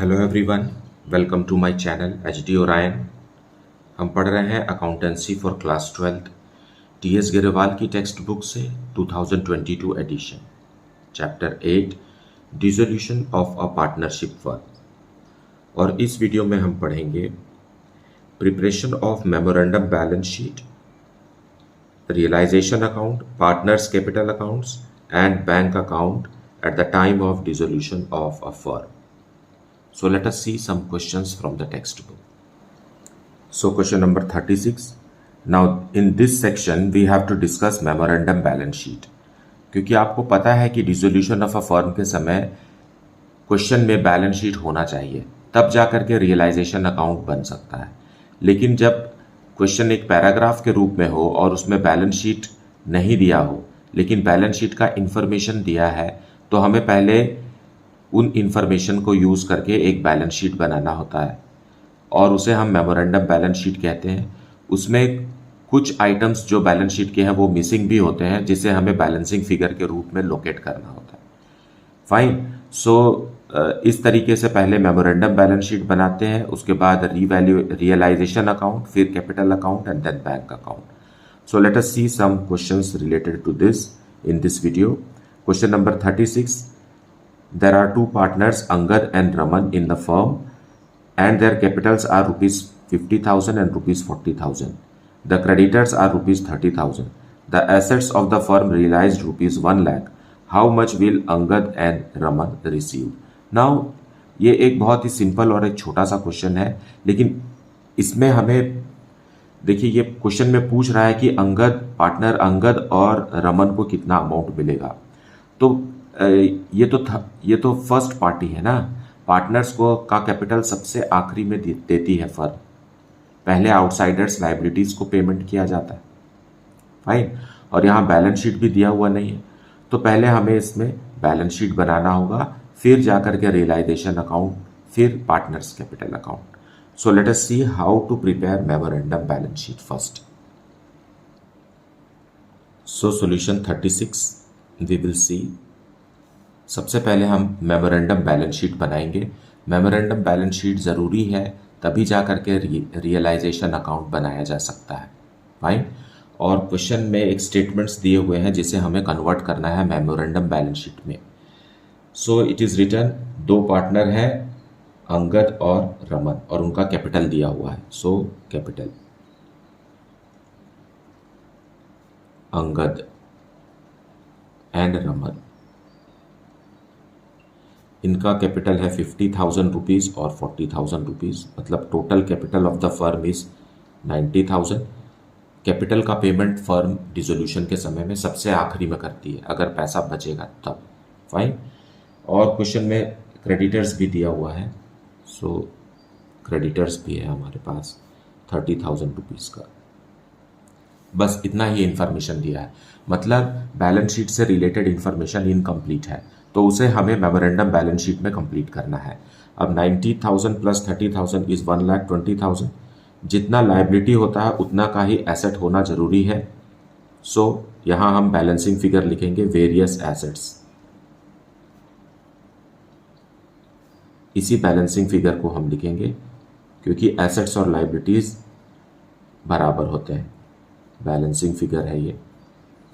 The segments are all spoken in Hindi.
Hello everyone, welcome to my channel HD Orion. हम पढ़ रहे हैं accountancy for class 12 TS Grewal की टेक्स्ट बुक से 2022 edition, chapter 8 dissolution of a partnership firm. और इस वीडियो में हम पढ़ेंगे preparation of memorandum balance sheet, realisation account, partners capital accounts and bank account at the time of dissolution of a firm. So let us see some questions from the textbook. So question number 36. Now in this section we have to discuss memorandum balance sheet. क्योंकि आपको पता है कि डिसोल्यूशन ऑफ अ फर्म के समय क्वेश्चन में बैलेंस शीट होना चाहिए, तब जाकर के रियलाइजेशन अकाउंट बन सकता है। लेकिन जब क्वेश्चन एक पैराग्राफ के रूप में हो और उसमें बैलेंस शीट नहीं दिया हो, लेकिन बैलेंस शीट का इंफॉर्मेशन दिया है, तो हमें पहले उन इंफॉर्मेशन को यूज़ करके एक बैलेंस शीट बनाना होता है और उसे हम मेमोरेंडम बैलेंस शीट कहते हैं। उसमें कुछ आइटम्स जो बैलेंस शीट के हैं वो मिसिंग भी होते हैं, जिसे हमें बैलेंसिंग फिगर के रूप में लोकेट करना होता है। फाइन। सो इस तरीके से पहले मेमोरेंडम बैलेंस शीट बनाते हैं, उसके बाद रियलाइजेशन अकाउंट, फिर capital account and then bank account. So let us see some questions related to this in this video. Question number 36. There are two partners, Angad and Raman, in the firm and their capitals are rupees 50,000 and rupees 40,000. The creditors are rupees 30,000. The assets of the firm realized rupees 1 lakh. How much will Angad and Raman receive? Now ये एक बहुत ही सिंपल और एक छोटा सा क्वेश्चन है, लेकिन इसमें हमें देखिए ये क्वेश्चन में पूछ रहा है कि पार्टनर अंगद और रमन को कितना अमाउंट मिलेगा। तो ये तो फर्स्ट पार्टी है ना, पार्टनर्स को का कैपिटल सबसे आखिरी में देती है फर्म। पहले आउटसाइडर्स लायबिलिटीज को पेमेंट किया जाता है। फाइन। और यहाँ बैलेंस शीट भी दिया हुआ नहीं है, तो पहले हमें इसमें बैलेंस शीट बनाना होगा, फिर जाकर के रियलाइजेशन अकाउंट, फिर partners capital account. So let us see how to prepare memorandum balance sheet first. So solution 36 we will see. सबसे पहले हम मेमोरेंडम बैलेंस शीट बनाएंगे। मेमोरेंडम बैलेंस शीट ज़रूरी है, तभी जा करके रियलाइजेशन अकाउंट बनाया जा सकता है। फाइन। और क्वेश्चन में एक स्टेटमेंट्स दिए हुए हैं जिसे हमें कन्वर्ट करना है मेमोरेंडम बैलेंस शीट में। सो इट इज़ रिटन, दो पार्टनर हैं अंगद और रमन और उनका कैपिटल दिया हुआ है। So capital Angad and Raman, इनका कैपिटल है 50,000 रुपीज़ और 40,000 रुपीज़, मतलब total capital of the firm is 90,000। Capital का पेमेंट फर्म डिसोल्यूशन के समय में सबसे आखिरी में करती है, अगर पैसा बचेगा तब। फाइन। और क्वेश्चन में क्रेडिटर्स भी दिया हुआ है, सो क्रेडिटर्स भी है हमारे पास 30,000 रुपीज़ का। बस इतना ही इंफॉर्मेशन दिया है, मतलब बैलेंस शीट से रिलेटेड इंफॉर्मेशन इनकम्प्लीट है, तो उसे हमें मेमोरेंडम बैलेंस शीट में कंप्लीट करना है। अब 90,000 प्लस 30,000 इज 1,20,000। जितना लायबिलिटी होता है उतना का ही एसेट होना जरूरी है। सो यहाँ हम बैलेंसिंग फिगर लिखेंगे, वेरियस एसेट्स। इसी बैलेंसिंग फिगर को हम लिखेंगे क्योंकि एसेट्स और लायबिलिटीज बराबर होते हैं। बैलेंसिंग फिगर है ये।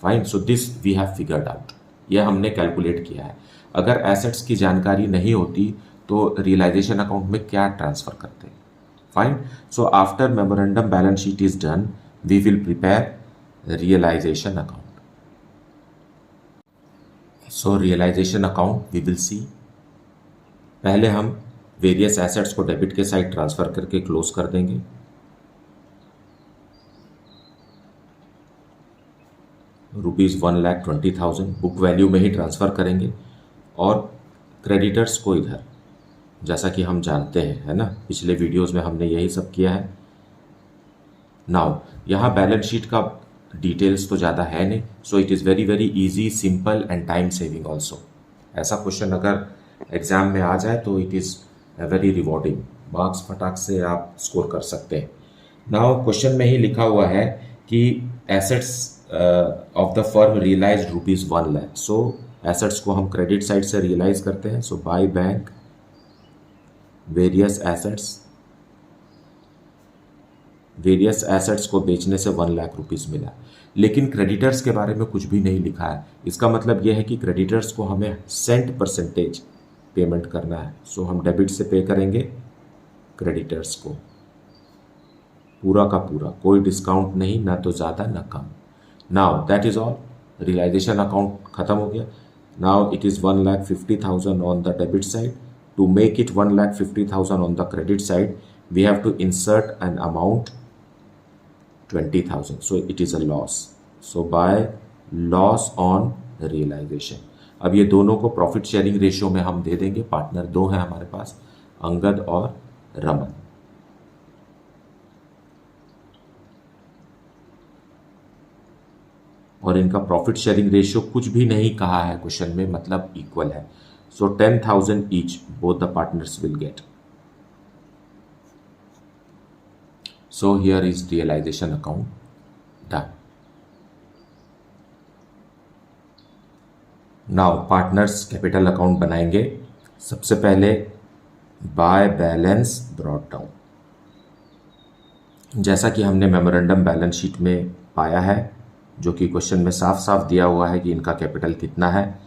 Fine. So this we have figured out, यह हमने कैलकुलेट किया है। अगर एसेट्स की जानकारी नहीं होती तो रियलाइजेशन अकाउंट में क्या ट्रांसफर करते हैं। Fine. So after memorandum balance sheet is done, we will prepare realisation account. So realisation account we will see. पहले हम वेरियस एसेट्स को डेबिट के साइड ट्रांसफर करके क्लोज कर देंगे। रुपीज़ 1,20,000 बुक वैल्यू में ही ट्रांसफ़र करेंगे और क्रेडिटर्स को इधर, जैसा कि हम जानते हैं, है ना, पिछले वीडियोस में हमने यही सब किया है। नाउ यहाँ बैलेंस शीट का डिटेल्स तो ज़्यादा है नहीं, so it is very very easy, simple and time saving also. ऐसा क्वेश्चन अगर एग्जाम में आ जाए तो it is very rewarding, marks फटाक से आप स्कोर कर सकते हैं। नाउ क्वेश्चन में ही लिखा हुआ है कि assets of the firm realised rupees 1 lakh. So assets को हम क्रेडिट साइड से रियलाइज करते हैं। So by bank various assets को बेचने से 1 लाख रुपीज़ मिला, लेकिन क्रेडिटर्स के बारे में कुछ भी नहीं लिखा है। इसका मतलब यह है कि क्रेडिटर्स को हमें सेंट परसेंटेज पेमेंट करना है। सो हम डेबिट से पे करेंगे क्रेडिटर्स को, पूरा का पूरा, कोई डिस्काउंट नहीं, ना तो ज़्यादा ना कम। Now that is all, realization account खत्म हो गया। Now it is 1,50,000 on the debit side. To make it 1,50,000 on the credit side, we have to insert an amount 20,000, so it is a loss. So by loss on realization, अब ये दोनों को प्रॉफिट शेयरिंग रेशियो में हम दे देंगे। पार्टनर दो हैं हमारे पास, अंगद और रमन। और इनका प्रॉफिट शेयरिंग रेशियो कुछ भी नहीं कहा है क्वेश्चन में, मतलब इक्वल है। सो 10,000 each both the partners will get. So here is realization account done. Now partners capital account बनाएंगे। सबसे पहले बाय बैलेंस ब्रॉट डाउन, जैसा कि हमने मेमोरेंडम बैलेंस शीट में पाया है, जो कि क्वेश्चन में साफ साफ दिया हुआ है कि इनका कैपिटल कितना है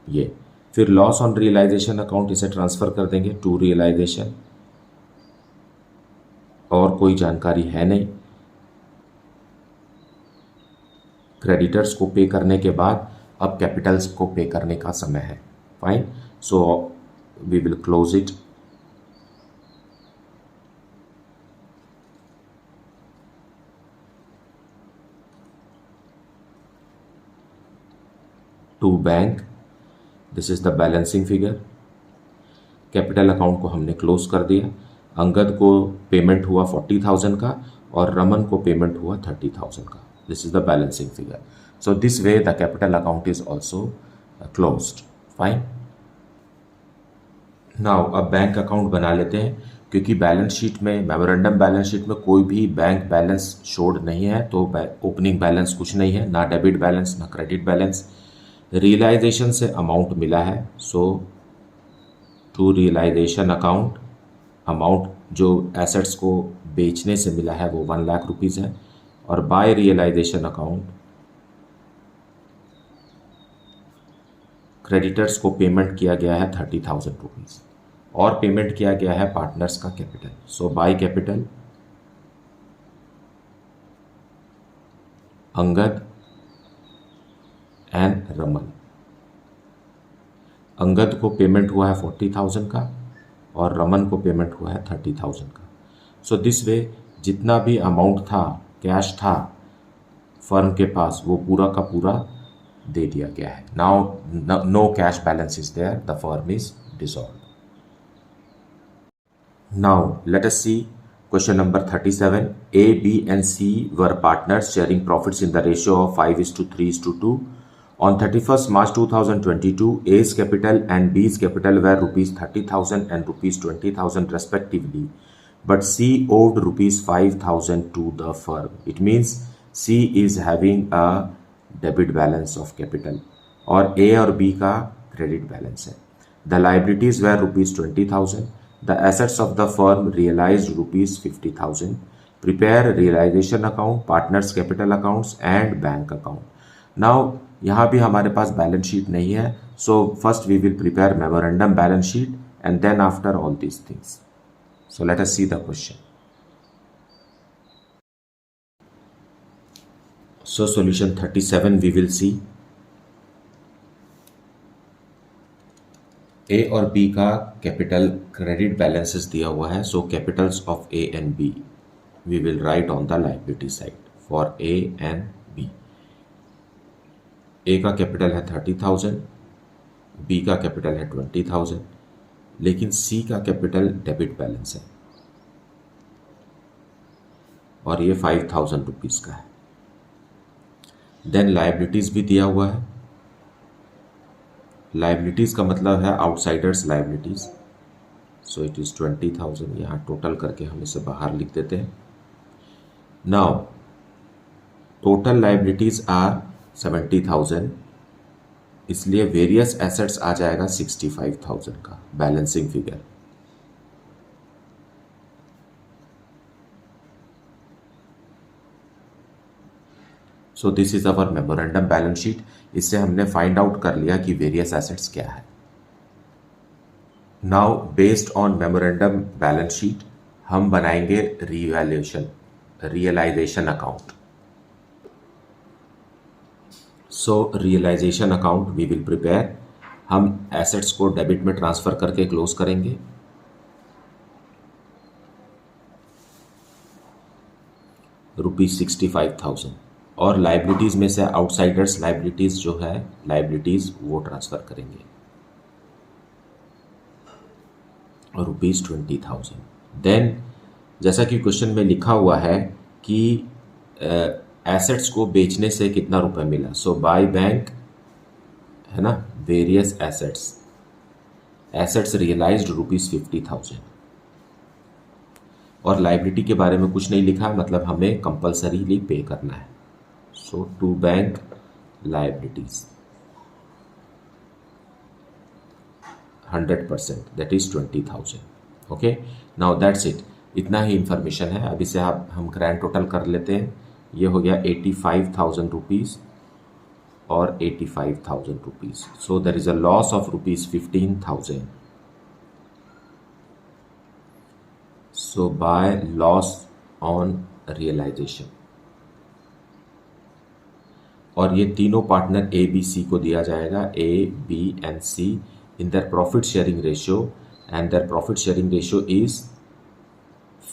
ये। फिर लॉस ऑन रियलाइजेशन अकाउंट, इसे ट्रांसफर कर देंगे टू रियलाइजेशन, और कोई जानकारी है नहीं। क्रेडिटर्स को पे करने के बाद अब कैपिटल्स को पे करने का समय है। Fine, so we will close it. To bank, this is the balancing figure. Capital account को हमने क्लोज कर दिया। अंगद को पेमेंट हुआ 40,000 का और रमन को पेमेंट हुआ 30,000 का। This is the balancing figure. So this way the capital account is also closed. Fine, now अब बैंक अकाउंट बना लेते हैं, क्योंकि बैलेंस शीट में, मेमोरेंडम बैलेंस शीट में कोई भी बैंक बैलेंस शोड नहीं है, तो ओपनिंग बैलेंस कुछ नहीं है, ना डेबिट बैलेंस ना क्रेडिट बैलेंस। रियलाइजेशन से अमाउंट मिला है, so to realisation account, amount जो एसेट्स को बेचने से मिला है वो 1 लाख रुपीज़ है। और बाय रियलाइजेशन अकाउंट, क्रेडिटर्स को पेमेंट किया गया है 30,000 रुपीज़, और पेमेंट किया गया है पार्टनर्स का capital. So by capital Angad and Raman. Angad को पेमेंट हुआ है 40,000 का और रमन को पेमेंट हुआ है 30,000 का। सो दिस वे जितना भी अमाउंट था, कैश था फर्म के पास, वो पूरा का पूरा दे दिया गया है। Now no cash balance is there, the firm is dissolve. Now let us see question number 37. A, B and C were partners sharing profits in the ratio of 5:3:2. On 31st March 2022, A's capital and B's capital were rupees 30,000 and rupees 20,000 respectively, but C owed rupees 5,000 to the firm. It means C is having a debit balance of capital और A और B का credit balance है. The liabilities were rupees 20,000. The assets of the firm realized rupees 50,000. Prepare realization account, partners capital accounts and bank account. Now यहाँ भी हमारे पास बैलेंस शीट नहीं है, so first we will prepare memorandum balance sheet and then after all these things. So let us see the question. So solution 37 we will see. A और बी का कैपिटल क्रेडिट बैलेंसेस दिया हुआ है, so capitals of A and B we will write on the liability side for A and B. A का कैपिटल है 30,000, बी का कैपिटल है 20,000, लेकिन सी का कैपिटल डेबिट बैलेंस है और ये 5,000 रुपीज़ का है. देन लायबिलिटीज़ भी दिया हुआ है. लायबिलिटीज़ का मतलब है outsiders liabilities, so it is 20,000. यहाँ टोटल करके हम इसे बाहर लिख देते हैं. नाउ टोटल लायबिलिटीज़ आर 70,000, इसलिए वेरियस एसेट्स आ जाएगा 65,000 का balancing figure. So this is our memorandum balance sheet. इससे हमने फाइंड आउट कर लिया कि वेरियस एसेट्स क्या है। Now based on memorandum balance sheet हम बनाएंगे realisation account. So realisation account we will prepare. हम एसेट्स को डेबिट में ट्रांसफर करके क्लोज करेंगे। ₹65,000 और लाइबिलिटीज में से आउटसाइडर्स लाइबिलिटीज जो है लाइबिलिटीज वो ट्रांसफर करेंगे ₹20,000। देन जैसा कि क्वेश्चन में लिखा हुआ है कि एसेट्स को बेचने से कितना रुपए मिला। सो बाय बैंक है ना, वेरियस एसेट्स रियलाइज्ड ₹50,000 और लाइबिलिटी के बारे में कुछ नहीं लिखा, मतलब हमें कंपल्सरीली पे करना है। So to bank liabilities 100% that is 20,000। Okay, now that's it, इतना ही इंफॉर्मेशन है। अब इसे हम ग्रैंड टोटल कर लेते हैं। ये हो गया ₹85,000 और ₹85,000। So there is a loss of ₹15,000। So by loss on realisation, और ये तीनों पार्टनर ए बी सी को दिया जाएगा, A B and C in their profit sharing ratio, and their profit sharing ratio is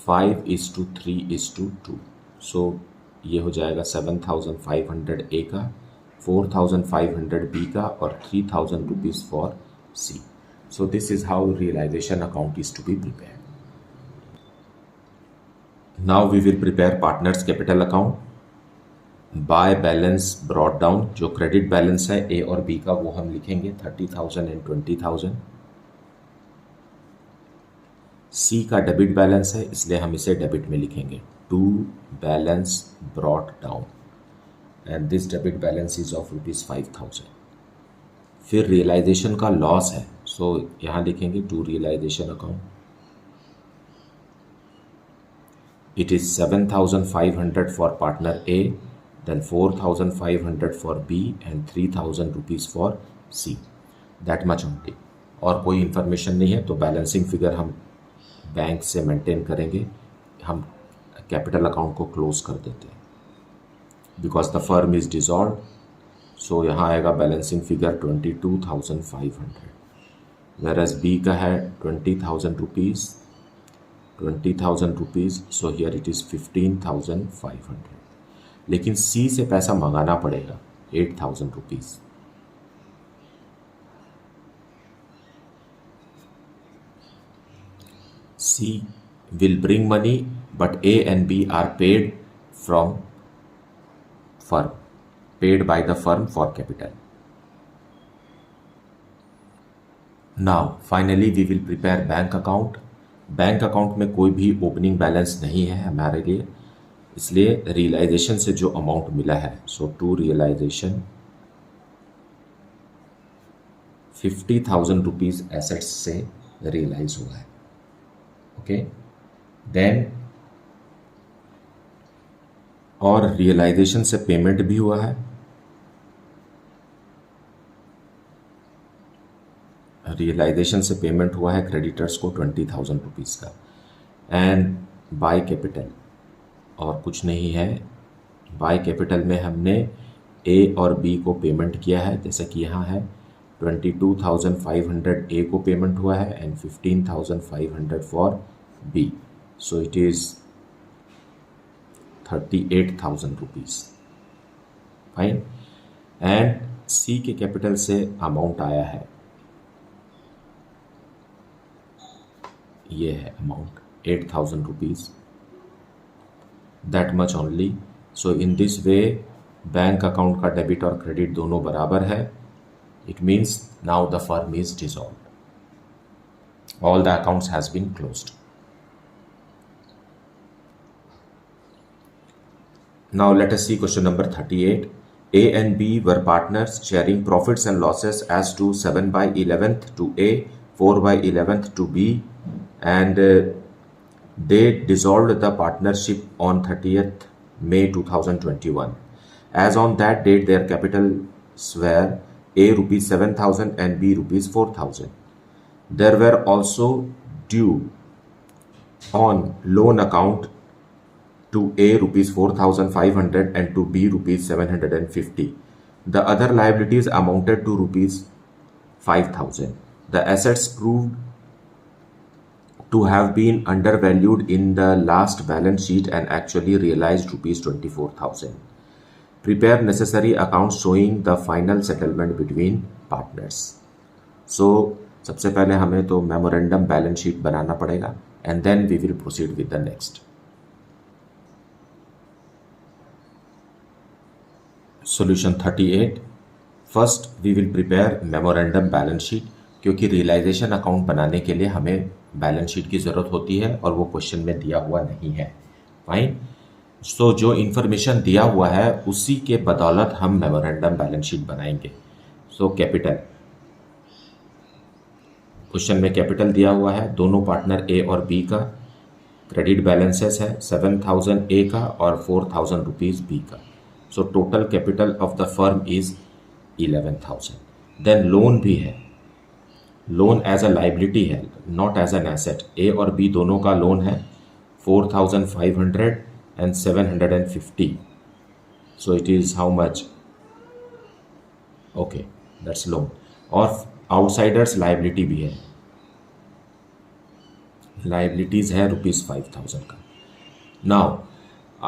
5:3:2। सो ये हो जाएगा 7,500 ए का, 4,500 बी का और ₹3,000 for C. So this is how realisation account is to be prepare. Now we will prepare partners capital account. By balance brought down, जो क्रेडिट बैलेंस है ए और बी का वो हम लिखेंगे 30,000 एंड 20,000। सी का डेबिट बैलेंस है इसलिए हम इसे डेबिट में लिखेंगे, to balance brought down and this debit balance is of ₹5,000। फिर रियलाइजेशन का लॉस है, सो यहाँ लिखेंगे to realisation account. It is 7,500 for partner A, then 4,500 for B and ₹3,000 for C, that much only। और कोई इन्फॉर्मेशन नहीं है तो बैलेंसिंग फिगर हम बैंक से मेंटेन करेंगे। हम कैपिटल अकाउंट को क्लोज कर देते हैं because the firm is dissolve. So यहाँ आएगा बैलेंसिंग फिगर 22,500, whereas B का है ₹20,000। So here it is 15,500। लेकिन सी से पैसा मंगाना पड़ेगा ₹8,000। सी will bring money but A and B are paid from firm, paid by the firm for capital। Now finally we will prepare bank account। Bank account में कोई भी ओपनिंग बैलेंस नहीं है हमारे लिए, इसलिए रियलाइजेशन से जो अमाउंट मिला है, सो टू रियलाइजेशन ₹50,000 एसेट्स से रियलाइज हुआ है। ओके, देन और रियलाइजेशन से पेमेंट भी हुआ है। रियलाइजेशन से पेमेंट हुआ है क्रेडिटर्स को ₹20,000 का। एंड बाय कैपिटल और कुछ नहीं है। बाय कैपिटल में हमने ए और बी को पेमेंट किया है, जैसे कि यहाँ है 22,500 ए को पेमेंट हुआ है and 15,500 for B. So it is ₹38,000। Fine. And C के कैपिटल से अमाउंट आया है, ये है amount ₹8,000, that much only. So in this way bank account का डेबिट और क्रेडिट दोनों बराबर है। It means now the firm is dissolved, all the accounts has been closed. Now let us see question number 38। A and B were partners sharing profits and losses as to 7/11 to A, 4/11 to B, and they dissolved the partnership on 30th May 2021. As on that date, their capitals were A rupees 7,000 and B rupees 4,000. There were also due on loan account to A rupees 4,500 and to B rupees 750. The other liabilities amounted to rupees 5,000. The assets proved to have been undervalued in the last balance sheet and actually realized rupees 24,000. Prepare necessary accounts showing the final settlement between partners. So सबसे पहले हमें तो मेमोरेंडम बैलेंस शीट बनाना पड़ेगा and then we will proceed with the next. Solution 38. First we will prepare memorandum balance sheet क्योंकि रियलाइजेशन अकाउंट बनाने के लिए हमें बैलेंस शीट की ज़रूरत होती है और वो क्वेश्चन में दिया हुआ नहीं है. फाइन. सो जो इन्फॉर्मेशन दिया हुआ है उसी के बदौलत हम मेमोरेंडम बैलेंस शीट बनाएंगे. सो कैपिटल, क्वेश्चन में कैपिटल दिया हुआ है दोनों पार्टनर ए और बी का. क्रेडिट बैलेंसेस है 7,000 ए का और 4,000 रुपीज़ बी का. So total capital of the firm is 11,000. Then loan भी है, लोन एज अ लाइबिलिटी है not as an asset. A और बी दोनों का लोन है 4,500 and 750. So it is how much? Okay, that's loan. और आउटसाइडर्स लाइबिलिटी भी है, लाइबिलिटीज है रुपीज़ 5,000 का. नाउ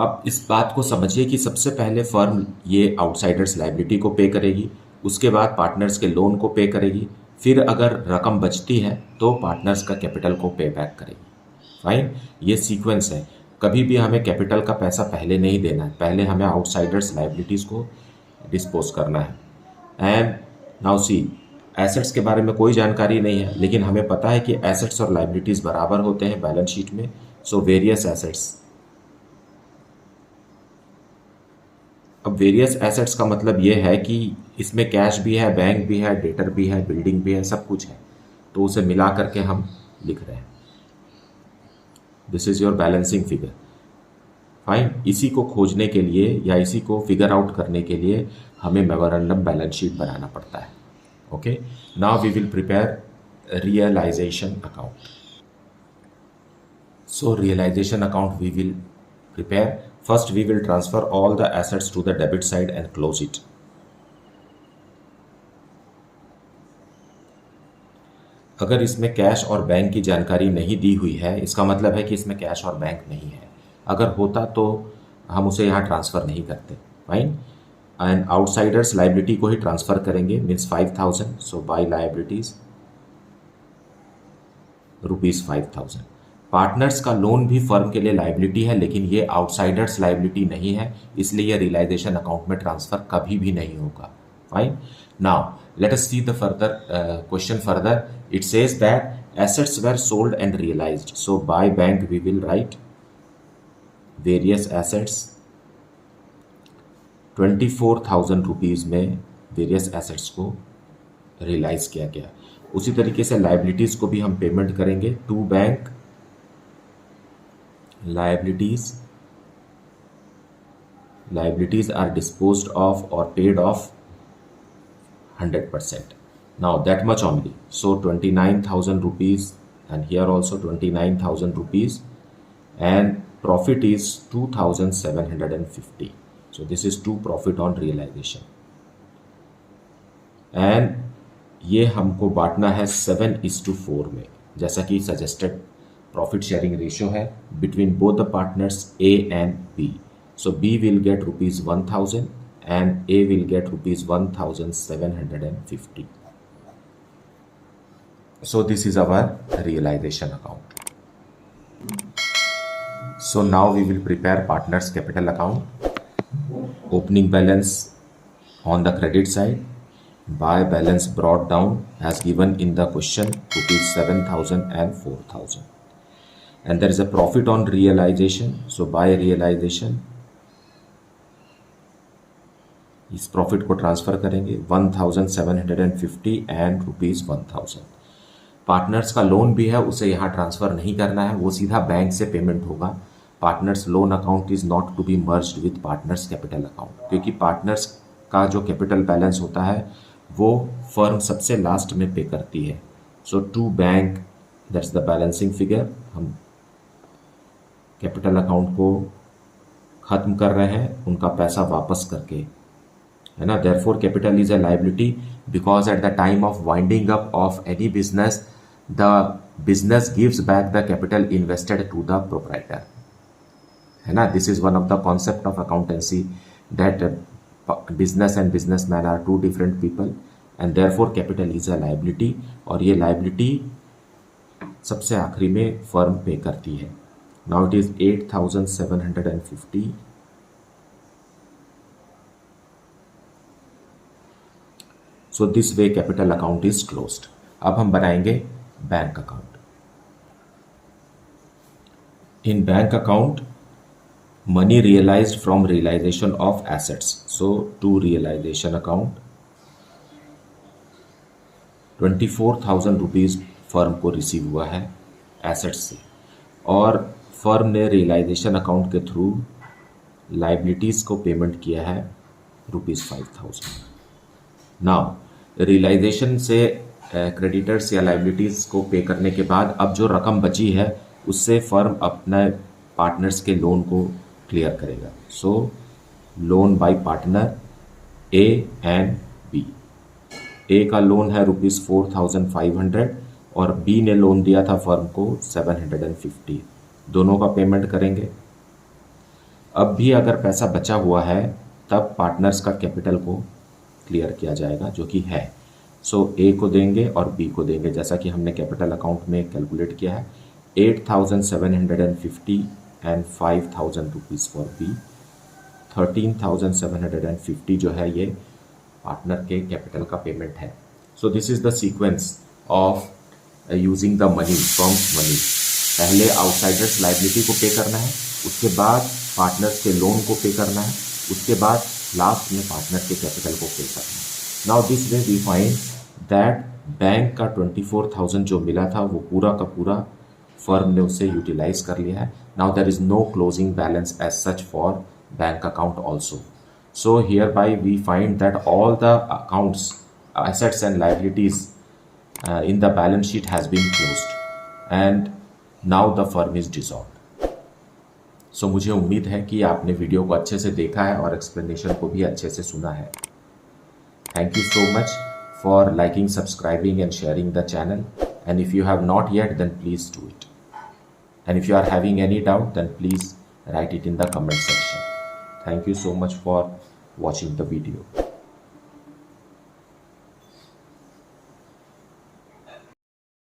अब इस बात को समझिए कि सबसे पहले फर्म ये आउटसाइडर्स लाइबिलिटी को पे करेगी, उसके बाद पार्टनर्स के लोन को पे करेगी, फिर अगर रकम बचती है तो पार्टनर्स का कैपिटल को पे बैक करेगी. फाइन, ये सीक्वेंस है. कभी भी हमें कैपिटल का पैसा पहले नहीं देना है, पहले हमें आउटसाइडर्स लाइबिलिटीज़ को डिस्पोज करना है. एंड नाउ सी, एसेट्स के बारे में कोई जानकारी नहीं है लेकिन हमें पता है कि एसेट्स और लाइबिलिटीज़ बराबर होते हैं बैलेंस शीट में. सो वेरियस एसेट्स, अब वेरियस एसेट्स का मतलब ये है कि इसमें कैश भी है, बैंक भी है, डेटर भी है, बिल्डिंग भी है, सब कुछ है. तो उसे मिला करके हम लिख रहे हैं. This is your balancing figure. Fine, इसी को खोजने के लिए या इसी को फिगर आउट करने के लिए हमें मेमोरेंडम बैलेंस शीट बनाना पड़ता है. Okay, now we will prepare realisation account. So realisation account we will prepare. First we will transfer all the assets to the debit side and close it. अगर इसमें कैश और बैंक की जानकारी नहीं दी हुई है इसका मतलब है कि इसमें कैश और बैंक नहीं है. अगर होता तो हम उसे यहाँ ट्रांसफ़र नहीं करते. फाइन, एंड आउटसाइडर्स लाइबिलिटी को ही ट्रांसफ़र करेंगे, मीन्स 5,000. सो बाय लाइबिलिटीज रुपीज़ 5,000. पार्टनर्स का लोन भी फर्म के लिए लाइबिलिटी है लेकिन ये आउटसाइडर्स लाइबिलिटी नहीं है, इसलिए ये रियलाइजेशन अकाउंट में ट्रांसफ़र कभी भी नहीं होगा. Fine, now let us see the further question further. It says that assets were sold and realized. So by bank we will write various assets. 24,000 rupees में various assets को रियलाइज किया गया. उसी तरीके से लाइबिलिटीज़ को भी हम पेमेंट करेंगे to bank. liabilities are disposed of or paid off 100%. Now that much only. So 29,000 rupees and here also 29,000 rupees and profit is 2,750. So this is to profit on realization. And ये हमको बांटना है 7:4 में, जैसा कि सजेस्टेड प्रॉफिट शेयरिंग रेशियो है between both the partners A and B. So B will get rupees 1,000 and A will get rupees 1,750. So this is our realization account. So now we will prepare partners capital account. Opening balance on the credit side. Buy balance brought down as given in the question, rupees 7,000 and 4,000. And there is a profit on realization. So by realization इस प्रॉफिट को ट्रांसफ़र करेंगे 1,750 एंड रुपीज़ 1,000. पार्टनर्स का लोन भी है, उसे यहाँ ट्रांसफ़र नहीं करना है, वो सीधा बैंक से पेमेंट होगा. Partners loan account is not to be merged with partners capital account, क्योंकि पार्टनर्स का जो कैपिटल बैलेंस होता है वो फर्म सबसे लास्ट में पे करती है. So to bank that's the balancing figure. हम कैपिटल अकाउंट को ख़त्म कर रहे हैं उनका पैसा वापस करके, है ना. Therefore capital is a liability because at the time of winding up of any business the business gives back the capital invested to the proprietor, है ना. This is one of the concept of accountancy that business and businessman are two different people and therefore capital is a liability. और ये लायबिलिटी सबसे आखिरी में फर्म पे करती है. Now it is 8,750. So this way capital account is closed. अब हम बनाएंगे bank account. In bank account money realized from realization of assets. So to realization account 24,000 rupees firm को रिसीव हुआ है एसेट्स से, और फर्म ने रियलाइजेशन अकाउंट के थ्रू लाइबिलिटीज़ को पेमेंट किया है ₹5,000. नाउ रियलाइजेशन से क्रेडिटर्स या लाइबिलिटीज़ को पे करने के बाद अब जो रकम बची है उससे फर्म अपने पार्टनर्स के लोन को क्लियर करेगा. So loan by partner A and B. A का लोन है ₹4,500 और बी ने लोन दिया था फर्म को 750. दोनों का पेमेंट करेंगे. अब भी अगर पैसा बचा हुआ है तब पार्टनर्स का कैपिटल को क्लियर किया जाएगा जो कि है. सो ए को देंगे और बी को देंगे जैसा कि हमने कैपिटल अकाउंट में कैलकुलेट किया है. 8,750 एंड 5,000 रुपीज़ फॉर बी. 13,750 जो है ये पार्टनर के कैपिटल का पेमेंट है. सो this is the sequence of using the money from money. पहले आउटसाइडर्स लाइबिलिटी को पे करना है, उसके बाद पार्टनर्स के लोन को पे करना है, उसके बाद लास्ट में पार्टनर के कैपिटल को पे करना है. Now this way we find that bank का 24,000 जो मिला था वो पूरा का पूरा फर्म ने उसे यूटिलाइज कर लिया है. Now there is no closing balance as such for bank account also. So hereby we find that all the accounts assets and liabilities in the balance sheet has been closed and now the firm is dissolved. So मुझे उम्मीद है कि आपने वीडियो को अच्छे से देखा है और एक्सप्लेनेशन को भी अच्छे से सुना है. Thank you so much for liking, subscribing and sharing the channel, and if you have not yet then please do it, and if you are having any doubt then please write it in the comment section. Thank you so much for watching the video.